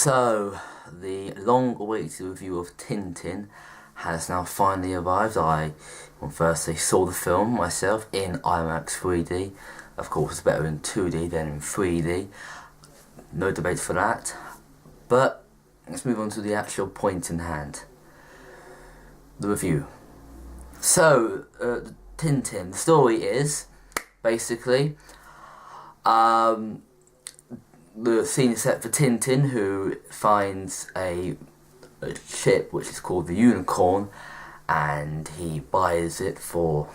So, the long-awaited review of Tintin has now finally arrived. I, on Thursday, saw the film myself in IMAX 3D. Of course, it's better in 2D than in 3D. No debate for that. But, let's move on to the actual point in hand. The review. So, Tintin, the story is, basically, the scene is set for Tintin, who finds a ship which is called the Unicorn, and he buys it for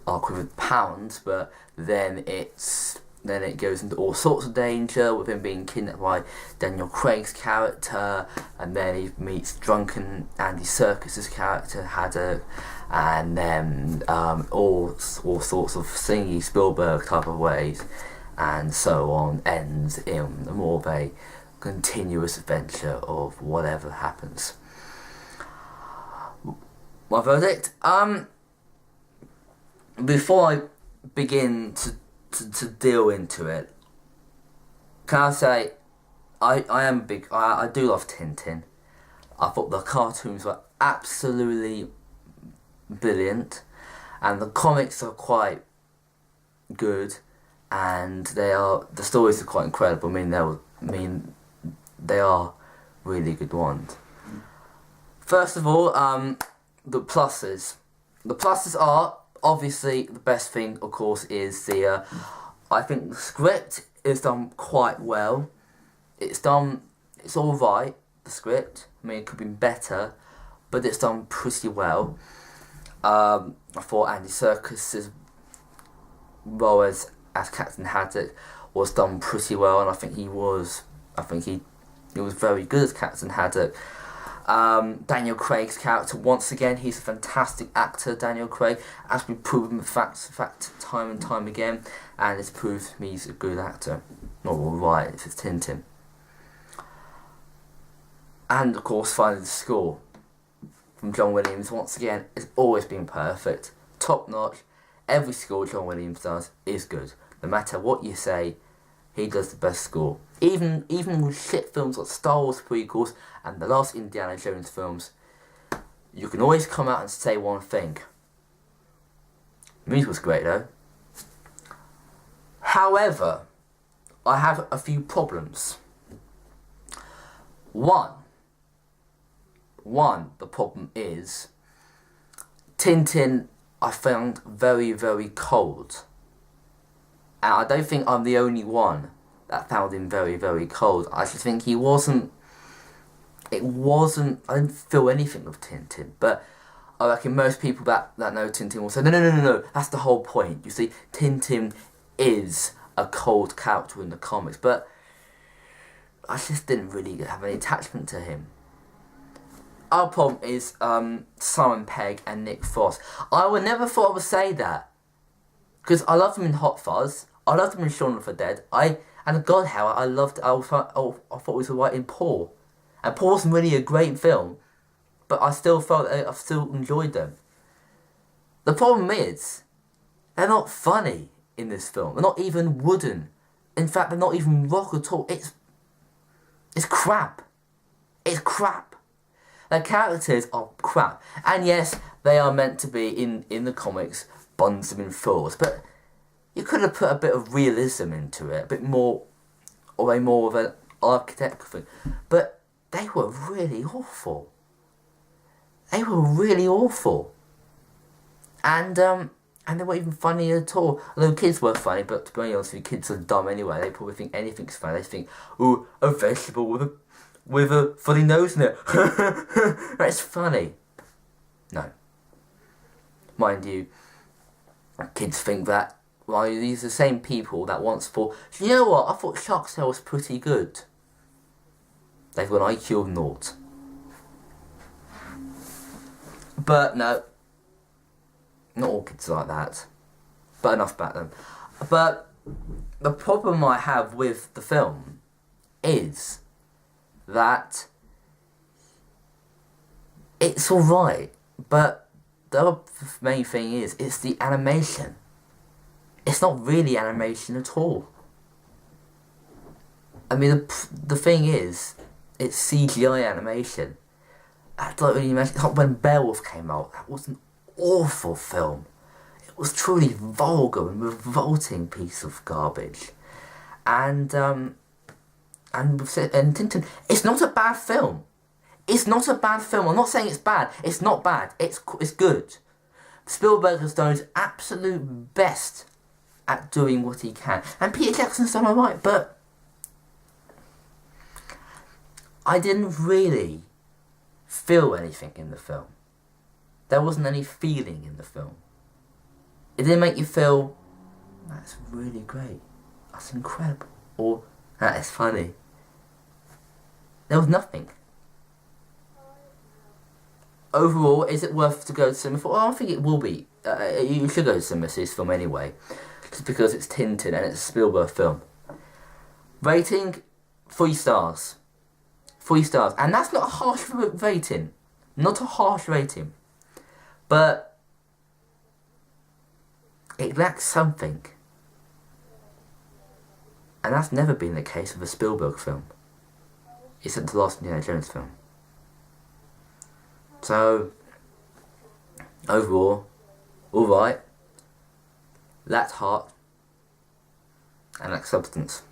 £1,000, but then it goes into all sorts of danger with him being kidnapped by Daniel Craig's character, and then he meets drunken Andy Serkis's character Haddock, and then all sorts of singy Spielberg type of ways, and so on, ends in more of a continuous adventure of whatever happens. My verdict? Before I begin to deal into it, can I say I do love Tintin. I thought the cartoons were absolutely brilliant, and the comics are quite good, and the stories are quite incredible. They are really good ones. First of all, the pluses. The pluses are, obviously, the best thing, of course, is I think the script is done quite well. It's alright, the script. It could be better, but it's done pretty well. I thought Andy Serkis's role as Captain Haddock was done pretty well, and I think he was very good as Captain Haddock. Daniel Craig's character, once again, he's a fantastic actor, Daniel Craig, as we've proven fact time and time again, and it's proved me he's a good actor. Not alright, it's Tintin. And of course, finally the score from John Williams, once again, has always been perfect, top notch. Every score John Williams does is good. No matter what you say, he does the best score. Even with shit films like Star Wars prequels and the last Indiana Jones films, you can always come out and say one thing. The music was great though. However, I have a few problems. One, the problem is Tintin I found very, very cold. And I don't think I'm the only one that found him very, very cold. I just think I didn't feel anything with Tintin. But I reckon most people that know Tintin will say, no, that's the whole point. You see, Tintin is a cold character in the comics, but I just didn't really have any attachment to him. Our problem is Simon Pegg and Nick Frost. I would never thought I would say that, because I loved him in Hot Fuzz. I loved him in Shaun of the Dead. And God, how I thought he was alright in Paul. And Paul wasn't really a great film, but I still felt I still enjoyed them. The problem is, they're not funny in this film. They're not even wooden. In fact, they're not even rock at all. It's crap. It's crap. Their characters are crap. And yes, they are meant to be, in the comics, Bondsmen and Fools. But you could have put a bit of realism into it. A bit more, or more of an architectural thing. But they were really awful. They were really awful. And they weren't even funny at all. Although kids were funny, but to be honest with you, kids are dumb anyway. They probably think anything's funny. They think, ooh, a vegetable with a funny nose in it. That's funny. No. Mind you, kids think that. Well, these are the same people that once thought, you know what, I thought Shark's Tale was pretty good. They've got an IQ of 0. But no, not all kids are like that. But enough about them. But the problem I have with the film is that it's alright, but the other main thing is, it's the animation. It's not really animation at all. I mean, the thing is, it's CGI animation. I don't really imagine. It's like when Beowulf came out. That was an awful film. It was truly vulgar and revolting piece of garbage. And Tintin. It's not a bad film. It's not a bad film. I'm not saying it's bad. It's not bad. It's good. Spielberg has done his absolute best at doing what he can, and Peter Jackson's done alright. But I didn't really feel anything in the film. There wasn't any feeling in the film. It didn't make you feel, that's really great, that's incredible, or that is funny. There was nothing. Overall, is it worth to go to cinema for? Well, I think it will be. You should go to cinema to see this film anyway, just because it's Tintin and it's a Spielberg film. Rating, 3 stars. 3 stars. And that's not a harsh rating. Not a harsh rating. But it lacks something. And that's never been the case with a Spielberg film. Except the last Indiana Jones film. So, overall, alright. Lacks heart. And lacks substance.